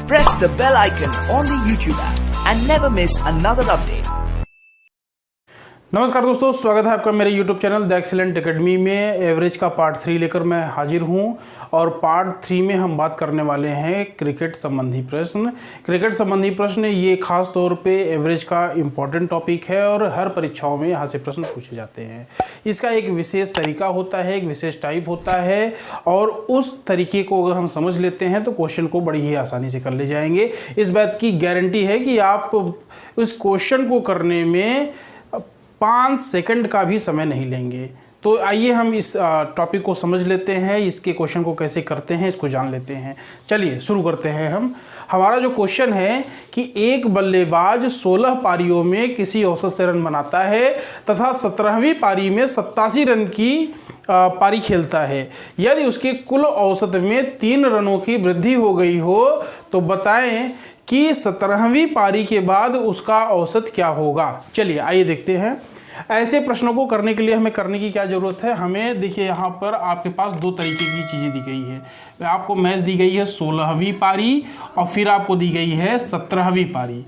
Press the bell icon on the YouTube app and never miss another update. नमस्कार दोस्तों, स्वागत है आपका मेरे YouTube channel the excellent academy में। एवरेज का पार्ट 3 लेकर मैं हाजिर हूं और पार्ट 3 में हम बात करने वाले हैं क्रिकेट संबंधी प्रश्न। क्रिकेट संबंधी प्रश्न ये खास तौर पे एवरेज का इम्पॉर्टेंट टॉपिक है और हर परीक्षाओं में यहाँ से प्रश्न पूछे जाते हैं। इसका एक विशेष तरीका होता है, एक विशेष टाइप होता है और उस तरीके को अगर हम समझ लेते हैं तो क्वेश्चन को बड़ी ही आसानी से कर ले जाएंगे। इस बात की गारंटी है कि आप उस क्वेश्चन को करने में 5 सेकंड का भी समय नहीं लेंगे। तो आइए हम इस टॉपिक को समझ लेते हैं, इसके क्वेश्चन को कैसे करते हैं इसको जान लेते हैं। चलिए शुरू करते हैं हम। हमारा जो क्वेश्चन है कि एक बल्लेबाज 16 पारियों में किसी औसत से रन बनाता है तथा 17वीं पारी में 87 रन की पारी खेलता है। यदि उसके कुल औसत में 3 रनों की वृद्धि हो गई हो तो बताएं कि 17वीं पारी के बाद उसका औसत क्या होगा। चलिए आइए देखते हैं। ऐसे प्रश्नों को करने के लिए हमें करने की क्या ज़रूरत है। हमें देखिए यहाँ पर आपके पास 2 तरीके की चीज़ें दी गई है। आपको मैच दी गई है 16वीं पारी और फिर आपको दी गई है 17वीं पारी।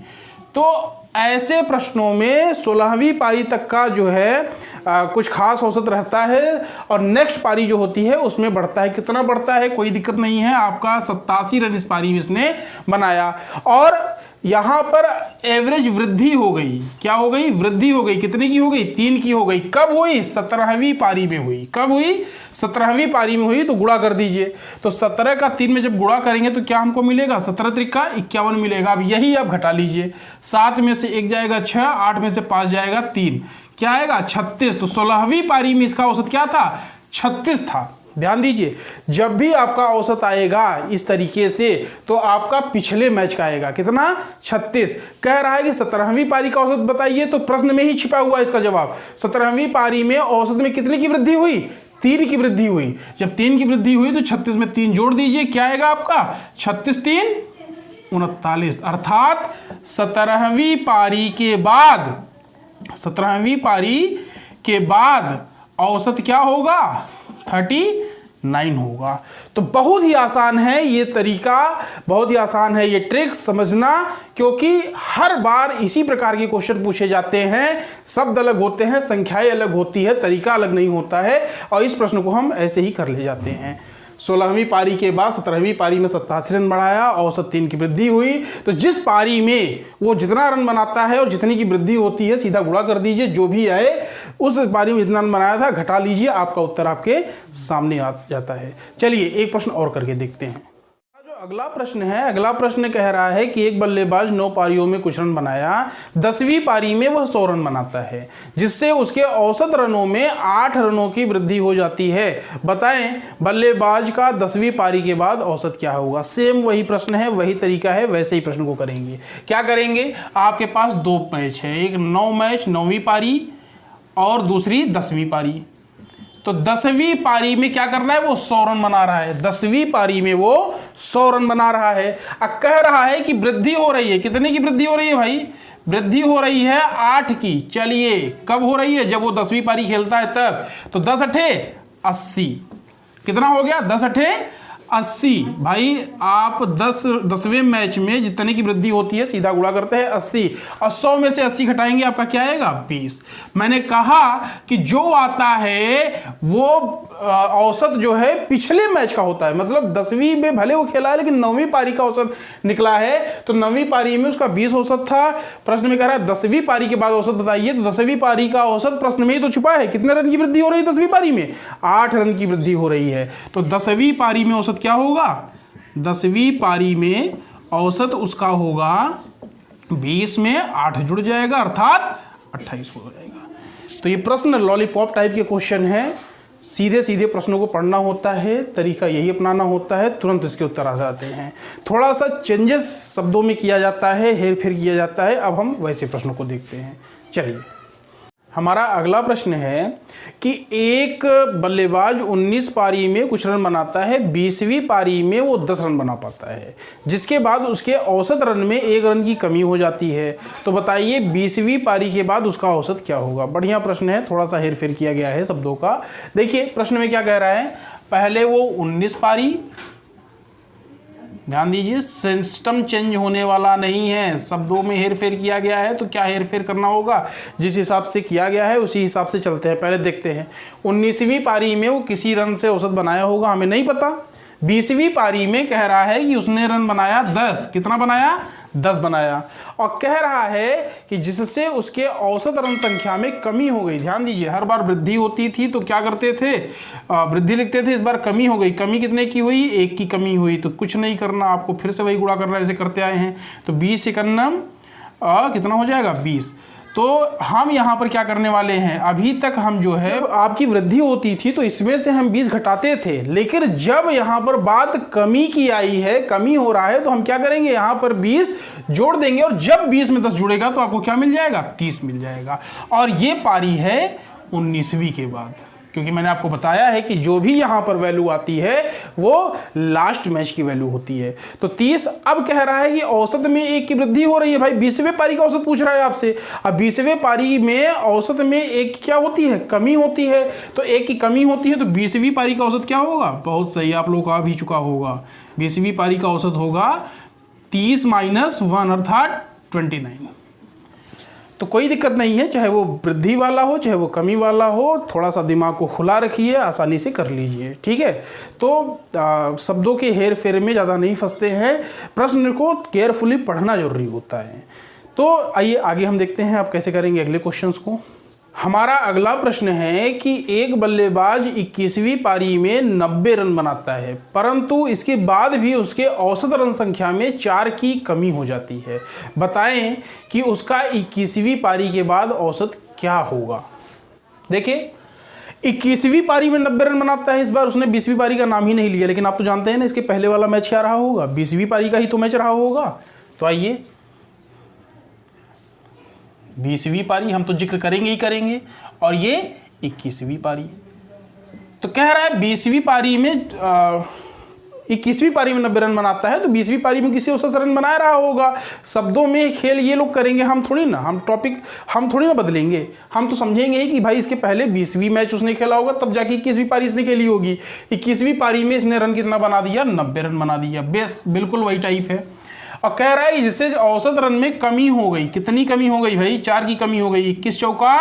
तो ऐसे प्रश्नों में 16वीं पारी तक का जो है कुछ खास औसत रहता है और नेक्स्ट पारी जो होती है उसमें बढ़ता है। कितना बढ़ता है कोई दिक्कत नहीं है। आपका 87 रन इस पारी में इसने बनाया और यहाँ पर एवरेज वृद्धि हो गई। क्या हो गई? वृद्धि हो गई। कितने की हो गई? 3 की हो गई। कब हुई? 17वीं पारी में हुई। कब हुई? 17वीं पारी में हुई। तो गुणा कर दीजिए। तो 17 का 3 में जब गुणा करेंगे तो क्या हमको मिलेगा? 17 त्रिका 51 मिलेगा। अब यही आप घटा लीजिए। 7 में से 1 जाएगा 6, 8 में से 5 जाएगा 3, क्या आएगा? 36। तो 16वीं पारी में इसका औसत क्या था? 36 था। ध्यान दीजिए, जब भी आपका औसत आएगा इस तरीके से तो आपका पिछले मैच का आएगा। कितना? 36। कह रहा है कि 17वीं पारी का औसत बताइए, तो प्रश्न में ही छिपा हुआ है इसका जवाब। 17वीं पारी में औसत में कितने की वृद्धि हुई? 3 की वृद्धि हुई। जब 3 की वृद्धि हुई तो 36 में 3 जोड़ दीजिए, क्या आएगा आपका? 36 3 39। अर्थात 17वीं पारी के बाद औसत क्या होगा? 39 होगा। तो बहुत ही आसान है ये तरीका, बहुत ही आसान है ये ट्रिक समझना, क्योंकि हर बार इसी प्रकार के क्वेश्चन पूछे जाते हैं। शब्द अलग होते हैं, संख्याएं अलग होती है, तरीका अलग नहीं होता है और इस प्रश्न को हम ऐसे ही कर ले जाते हैं। 16वीं पारी के बाद 17वीं पारी में 87 रन बढ़ाया, औसत 3 की वृद्धि हुई। तो जिस पारी में वो जितना रन बनाता है और जितनी की वृद्धि होती है सीधा गुणा कर दीजिए। जो भी आए उस पारी में जितना रन बनाया था घटा लीजिए, आपका उत्तर आपके सामने आ जाता है। चलिए एक प्रश्न और करके देखते हैं। अगला प्रश्न है, अगला प्रश्न कह रहा है कि एक बल्लेबाज 9 पारियों में कुछ रन बनाया, 10वीं पारी में वह 100 रन बनाता है, जिससे उसके औसत रनों में 8 रनों की वृद्धि हो जाती है। बताएं बल्लेबाज का 10वीं पारी के बाद औसत क्या होगा। सेम वही प्रश्न है, वही तरीका है, वैसे ही प्रश्न को करेंगे। क्या करेंगे? आपके पास 2 मैच है, एक 9 मैच 9वीं पारी और दूसरी 10वीं पारी। तो 10वीं पारी में क्या कर रहा है? वो 100 रन बना रहा है। 10वीं पारी में वो 100 रन बना रहा है। अब कह रहा है कि वृद्धि हो रही है। कितने की वृद्धि हो रही है भाई? वृद्धि हो रही है 8 की। चलिए कब हो रही है? जब वो 10वीं पारी खेलता है तब। तो 10 अठे 80। कितना हो गया? 10 अठे 80। भाई आप 10वें मैच में जितने की वृद्धि होती है सीधा गुणा करते हैं 80 और 100 में से 80 घटाएंगे, आपका क्या आएगा? 20। मैंने कहा कि जो आता है वो औसत जो है पिछले मैच का होता है। मतलब 10वीं में भले वो खेला है लेकिन 9वीं पारी का औसत निकला है, तो 9वीं पारी में उसका 20 औसत था। प्रश्न में कह रहा है 10वीं पारी के बाद औसत बताइए, तो 10वीं पारी का औसत प्रश्न में ही तो छुपा है। कितने रन की वृद्धि हो रही है 10वीं पारी में? 8 रन की वृद्धि हो रही है। तो 10वीं पारी में औसत क्या होगा? 10वीं पारी में औसत उसका होगा 20 में 8 जुड़ जाएगा, अर्थात 28 हो जाएगा। तो ये प्रश्न लॉलीपॉप टाइप के क्वेश्चन है। सीधे सीधे प्रश्नों को पढ़ना होता है, तरीका यही अपनाना होता है, तुरंत इसके उत्तर आ जाते हैं। थोड़ा सा चेंजेस शब्दों में किया जाता है, हेर फेर किया जाता है। अब हम वैसे प्रश्नों को देखते हैं। चलिए हमारा अगला प्रश्न है कि एक बल्लेबाज 19 पारी में कुछ रन बनाता है, 20वीं पारी में वो 10 रन बना पाता है, जिसके बाद उसके औसत रन में 1 रन की कमी हो जाती है। तो बताइए 20वीं पारी के बाद उसका औसत क्या होगा। बढ़िया प्रश्न है, थोड़ा सा हेरफेर किया गया है शब्दों का। देखिए प्रश्न में क्या कह रहा है, पहले वो 19 पारी ध्यान दीजिए, सिस्टम चेंज होने वाला नहीं है, शब्दों में हेरफेर किया गया है। तो क्या हेरफेर करना होगा, जिस हिसाब से किया गया है उसी हिसाब से चलते हैं। पहले देखते हैं 19वीं पारी में वो किसी रन से औसत बनाया होगा, हमें नहीं पता। 20वीं पारी में कह रहा है कि उसने रन बनाया 10, कितना बनाया, 10 बनाया, और कह रहा है कि जिससे उसके औसत रन संख्या में कमी हो गई। ध्यान दीजिए, हर बार वृद्धि होती थी तो क्या करते थे, वृद्धि लिखते थे, इस बार कमी हो गई। कमी कितने की हुई, 1 की कमी हुई। तो कुछ नहीं करना, आपको फिर से वही गुणा करना जैसे करते आए हैं। तो 20 एकन्नम कितना हो जाएगा, 20। तो हम यहाँ पर क्या करने वाले हैं, अभी तक हम जो है आपकी वृद्धि होती थी तो इसमें से हम 20 घटाते थे, लेकिन जब यहाँ पर बात कमी की आई है, कमी हो रहा है, तो हम क्या करेंगे, यहाँ पर 20 जोड़ देंगे और जब 20 में 10 जुड़ेगा तो आपको क्या मिल जाएगा, 30 मिल जाएगा। और ये पारी है 19वीं के बाद, क्योंकि मैंने आपको बताया है कि जो भी यहाँ पर वैल्यू आती है वो लास्ट मैच की वैल्यू होती है। तो 30 अब कह रहा है कि औसत में 1 की वृद्धि हो रही है। भाई 20वें पारी का औसत पूछ रहा है आपसे। अब 20वें पारी में औसत में 1 की क्या होती है, कमी होती है। तो 1 की कमी होती है, तो 20वीं पारी का औसत क्या होगा, बहुत सही, आप लोगों को आ भी चुका होगा। 20वीं पारी का औसत होगा 30 - 1 अर्थात 29। तो कोई दिक्कत नहीं है, चाहे वो वृद्धि वाला हो चाहे वो कमी वाला हो, थोड़ा सा दिमाग को खुला रखिए, आसानी से कर लीजिए, ठीक है। तो शब्दों के हेर फेर में ज़्यादा नहीं फंसते हैं, प्रश्न को केयरफुली पढ़ना जरूरी होता है। तो आइए आगे हम देखते हैं आप कैसे करेंगे अगले क्वेश्चंस को। हमारा अगला प्रश्न है कि एक बल्लेबाज 21वीं पारी में 90 रन बनाता है, परंतु इसके बाद भी उसके औसत रन संख्या में 4 की कमी हो जाती है। बताएं कि उसका 21वीं पारी के बाद औसत क्या होगा। देखिए 21वीं पारी में 90 रन बनाता है, इस बार उसने 20वीं पारी का नाम ही नहीं लिया, लेकिन आप तो जानते हैं ना इसके पहले वाला मैच क्या रहा होगा, 20वीं पारी का ही तो मैच रहा होगा। तो आइए 20वीं पारी हम तो जिक्र करेंगे ही करेंगे, और ये 21वीं पारी। तो कह रहा है 20वीं पारी में 21वीं पारी में 90 रन बनाता है, तो 20वीं पारी में किसी औसत रन बना रहा होगा। शब्दों में खेल ये लोग करेंगे, हम थोड़ी ना, हम टॉपिक हम थोड़ी ना बदलेंगे। हम तो समझेंगे ही कि भाई इसके पहले 20वीं मैच उसने खेला होगा, तब जाके 21वीं पारी इसने खेली होगी। 21वीं पारी में इसने रन कितना बना दिया, 90 रन बना दिया। बेस बिल्कुल वही टाइप है। और कह रहा है जिससे औसत रन में कमी हो गई। कितनी कमी हो गई भाई, 4 की कमी हो गई। 21 चौका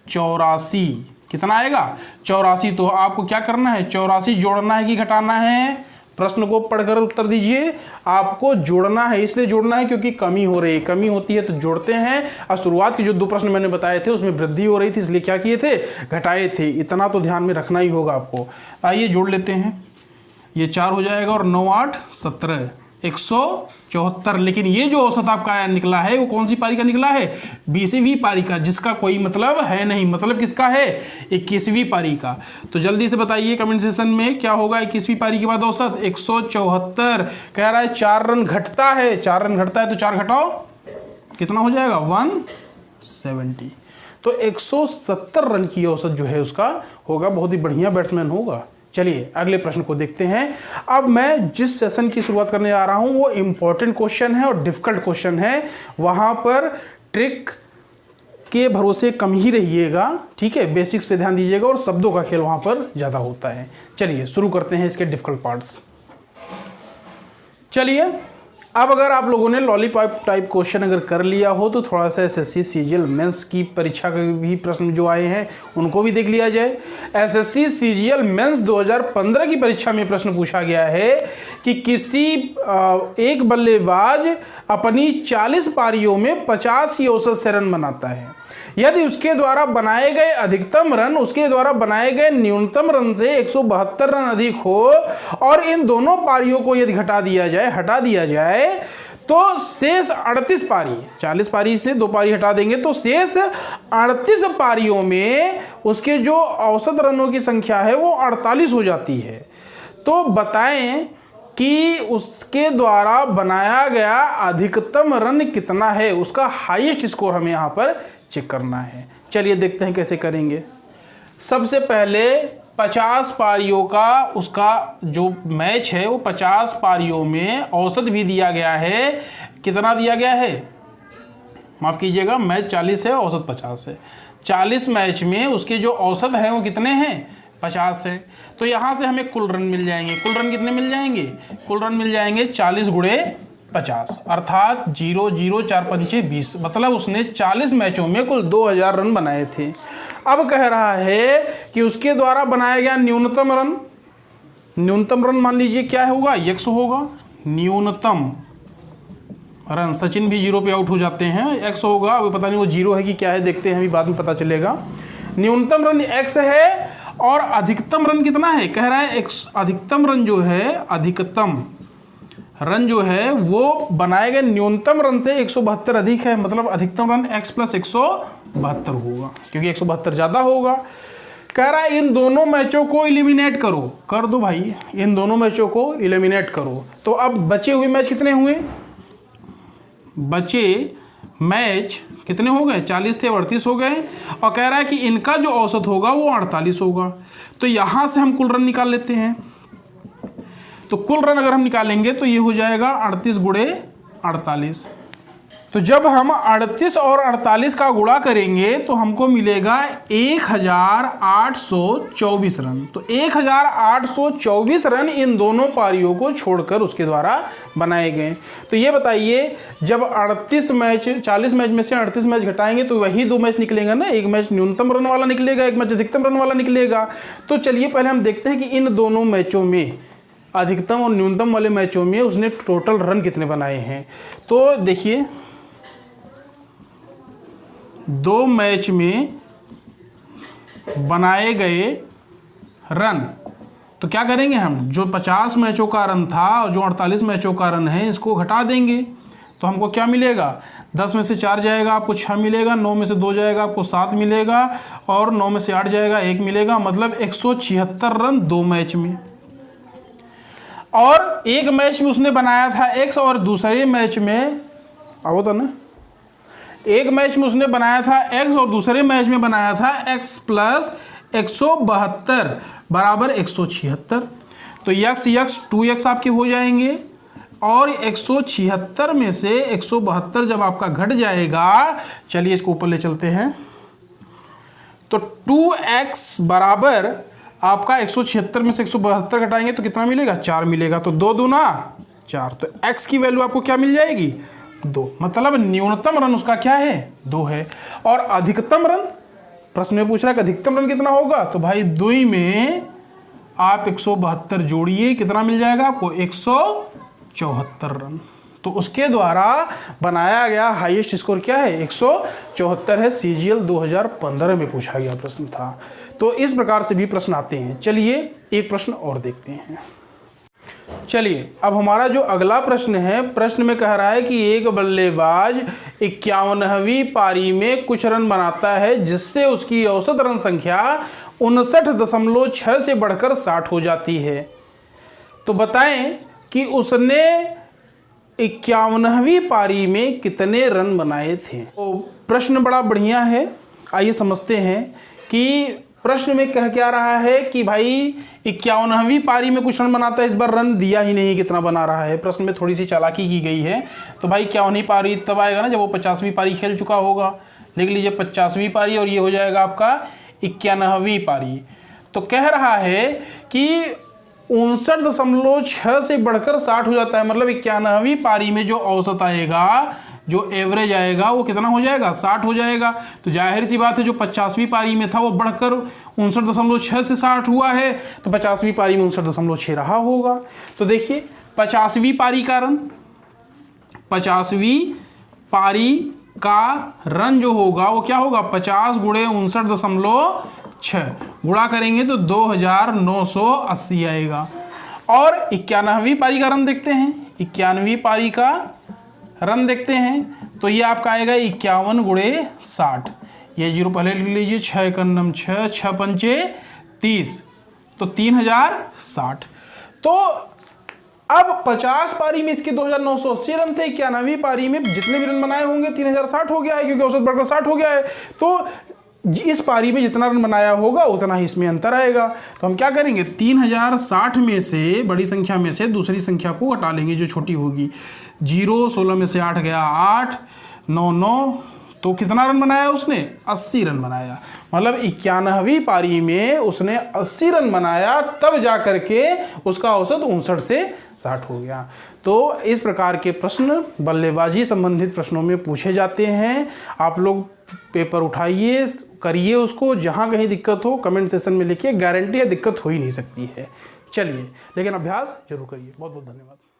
84, कितना आएगा, 84। तो आपको क्या करना है, 84 जोड़ना है कि घटाना है, प्रश्न को पढ़कर उत्तर दीजिए। आपको जोड़ना है, इसलिए जोड़ना है क्योंकि कमी हो रही है, कमी होती है तो जोड़ते हैं। और शुरुआत के जो 2 प्रश्न मैंने बताए थे उसमें वृद्धि हो रही थी, इसलिए क्या किए थे, घटाए थे। इतना तो ध्यान में रखना ही होगा आपको। आइए जोड़ लेते हैं, ये 4 हो जाएगा और 9 8 17 174। लेकिन ये जो औसत आपका निकला है वो कौन सी पारी का निकला है, 20वीं पारी का, जिसका कोई मतलब है नहीं। मतलब किसका है, 21वीं पारी का। तो जल्दी से बताइए कमेंट सेक्शन में क्या होगा 21वीं पारी के बाद औसत, 174। कह रहा है 4 रन घटता है, 4 रन घटता है तो 4 घटाओ कितना हो जाएगा, 170। तो 170 रन की औसत जो है उसका होगा। बहुत ही बढ़िया बैट्समैन होगा। चलिए अगले प्रश्न को देखते हैं। अब मैं जिस सेशन की शुरुआत करने जा रहा हूं वो इंपॉर्टेंट क्वेश्चन है और डिफिकल्ट क्वेश्चन है, वहां पर ट्रिक के भरोसे कम ही रहिएगा, ठीक है। बेसिक्स पे ध्यान दीजिएगा और शब्दों का खेल वहां पर ज़्यादा होता है। चलिए शुरू करते हैं इसके डिफिकल्ट पार्ट्स। चलिए अब अगर आप लोगों ने लॉलीपॉप टाइप क्वेश्चन अगर कर लिया हो तो थोड़ा सा एसएससी सीजीएल मेंस की परीक्षा के भी प्रश्न जो आए हैं उनको भी देख लिया जाए। एसएससी सीजीएल मेंस 2015 की परीक्षा में प्रश्न पूछा गया है कि किसी एक बल्लेबाज अपनी 40 पारियों में 50 की औसत से रन बनाता है। यदि उसके द्वारा बनाए गए अधिकतम रन उसके द्वारा बनाए गए न्यूनतम रन से 172 रन अधिक हो और इन दोनों पारियों को यदि हटा दिया जाए तो शेष 38 पारी, 40 पारी से 2 पारी हटा देंगे तो शेष 38 पारियों में उसके जो औसत रनों की संख्या है वो 48 हो जाती है। तो बताएं कि उसके द्वारा बनाया गया अधिकतम रन कितना है, उसका हाईएस्ट स्कोर हमें यहाँ पर चेक करना है। चलिए देखते हैं कैसे करेंगे। सबसे पहले 50 पारियों का उसका जो मैच है वो 50 पारियों में औसत भी दिया गया है। कितना दिया गया है, माफ़ कीजिएगा, मैच 40 है, औसत 50 है। 40 मैच में उसके जो औसत हैं वो कितने हैं, 50 है, तो यहाँ से हमें कुल रन मिल जाएंगे। कुल रन कितने मिल जाएंगे? कुल रन मिल जाएंगे 40 गुणे 50, अर्थात 0 0 4 पंचे 20, मतलब उसने 40 मैचों में कुल 2000 रन बनाए थे। अब कह रहा है कि उसके द्वारा बनाया गया न्यूनतम रन, न्यूनतम रन मान लीजिए क्या होगा? 100 होगा। न्यूनतम रन, सचिन भी 0 पे आउट हो जाते हैं, 100 होगा। अभी पता नहीं वो 0 है कि क्या है, देखते हैं, अभी बाद में पता चलेगा। न्यूनतम रन 100 है और अधिकतम रन कितना है? कह रहा है अधिकतम रन जो है, अधिकतम रन जो है वो बनाए गए न्यूनतम रन से 172 अधिक है, मतलब अधिकतम रन x + 172 होगा, क्योंकि 172 ज़्यादा होगा। कह रहा है इन दोनों मैचों को एलिमिनेट करो। कर दो भाई, इन दोनों मैचों को एलिमिनेट करो। तो अब बचे हुए मैच कितने हुए? बचे मैच कितने हो गए? 40 थे, 38 हो गए। और कह रहा है कि इनका जो औसत होगा वो 48 होगा। तो यहाँ से हम कुल रन निकाल लेते हैं। तो कुल रन अगर हम निकालेंगे तो ये हो जाएगा 38 गुणे 48। तो जब हम 38 और 48 का गुणा करेंगे तो हमको मिलेगा 1824 रन। तो 1824 रन इन दोनों पारियों को छोड़कर उसके द्वारा बनाए गए। तो ये बताइए, जब 38 मैच 40 मैच में से 38 मैच घटाएंगे तो वही 2 मैच निकलेगा ना, एक मैच न्यूनतम रन वाला निकलेगा, एक मैच अधिकतम रन वाला निकलेगा। तो चलिए पहले हम देखते हैं कि इन दोनों मैचों में, अधिकतम और न्यूनतम वाले मैचों में उसने टोटल रन कितने बनाए हैं। तो देखिए 2 मैच में बनाए गए रन, तो क्या करेंगे हम? जो 50 मैचों का रन था और जो 48 मैचों का रन है, इसको घटा देंगे तो हमको क्या मिलेगा? 10 में से 4 जाएगा आपको 6 मिलेगा, 9 में से 2 जाएगा आपको 7 मिलेगा, और 9 में से 8 जाएगा 1 मिलेगा, मतलब 176 रन 2 मैच में। और एक मैच में उसने बनाया था x और दूसरे मैच में आओ तो ना, एक मैच में उसने बनाया था x और दूसरे मैच में बनाया था x + 172 बराबर 176। तो x 2x आपके हो जाएंगे, और 176 में से 172 जब आपका घट जाएगा, चलिए इसको ऊपर ले चलते हैं, तो 2x बराबर आपका 176 में से 172 घटाएंगे तो कितना मिलेगा? 4 मिलेगा। तो 2 दूना 4, तो x की वैल्यू आपको क्या मिल जाएगी? 2। मतलब न्यूनतम रन उसका क्या है? 2 है। और अधिकतम रन, प्रश्न में पूछ रहा है कि अधिकतम रन कितना होगा? तो भाई 2 में आप 172 जोड़िए, कितना मिल जाएगा आपको? 174 रन। तो उसके द्वारा बनाया गया हाईएस्ट स्कोर क्या है? 174 है। CGL 2015 में पूछा गया प्रश्न था। तो इस प्रकार से भी प्रश्न आते हैं। चलिए एक प्रश्न और देखते हैं। चलिए अब हमारा जो अगला प्रश्न है, प्रश्न में कह रहा है कि एक बल्लेबाज 51वीं पारी में कुछ रन बनाता है जिससे उसकी औसत रन संख्या 59.6 से बढ़कर 60 हो जाती है। तो बताएं कि उसने 51वीं पारी में कितने रन बनाए थे। तो प्रश्न बड़ा बढ़िया है, आइए समझते हैं कि प्रश्न में कह क्या रहा है कि भाई 51वीं पारी में कुछ रन बनाता है। इस बार रन दिया ही नहीं कितना बना रहा है, प्रश्न में थोड़ी सी चालाकी की गई है। तो भाई 51वीं पारी तब आएगा ना जब वो 50वीं पारी खेल चुका होगा। लिख लीजिए 50वीं पारी, और ये हो जाएगा आपका 91वीं पारी। तो कह रहा है कि 59.6 से बढ़कर 60 हो जाता है, मतलब 91वीं पारी में जो औसत आएगा, जो एवरेज आएगा वो कितना हो जाएगा? 60 हो जाएगा। तो जाहिर सी बात है जो 50वीं पारी में था वो बढ़कर 59.6 से 60 हुआ है, तो 50वीं पारी में 59.6 रहा होगा। तो देखिए 50वीं पारी का रन, 50वीं पारी का रन जो होगा वो क्या होगा? 50 गुणे 59.6 गुणा करेंगे तो 2980 आएगा। और 91वीं पारी का रन देखते हैं, 91वीं पारी का रन देखते हैं तो ये आपका आएगा 51 गुणे 60। ये 0 पहले लिख लीजिए, 6 × 9 6, 6 पंचे 30, तो 3060। तो अब 50 पारी में इसके 2980 रन थे, 91वीं पारी में जितने भी रन बनाए होंगे 3060 हो गया है, क्योंकि औसत बढ़कर 60 हो गया है। तो इस पारी में जितना रन बनाया होगा उतना ही इसमें अंतर आएगा। तो हम क्या करेंगे? 3060 में से, बड़ी संख्या में से दूसरी संख्या को हटा लेंगे जो छोटी होगी। 0 16 में से 8 गया 8, 9 9 तो कितना रन बनाया उसने? 80 रन बनाया। मतलब 91वीं पारी में उसने 80 रन बनाया, तब जा करके उसका औसत 59 से 60 हो गया। तो इस प्रकार के प्रश्न बल्लेबाजी संबंधित प्रश्नों में पूछे जाते हैं। आप लोग पेपर उठाइए, करिए उसको, जहाँ कहीं दिक्कत हो कमेंट सेक्शन में लिखिए, गारंटी है दिक्कत हो ही नहीं सकती है। चलिए, लेकिन अभ्यास जरूर करिए। बहुत बहुत धन्यवाद।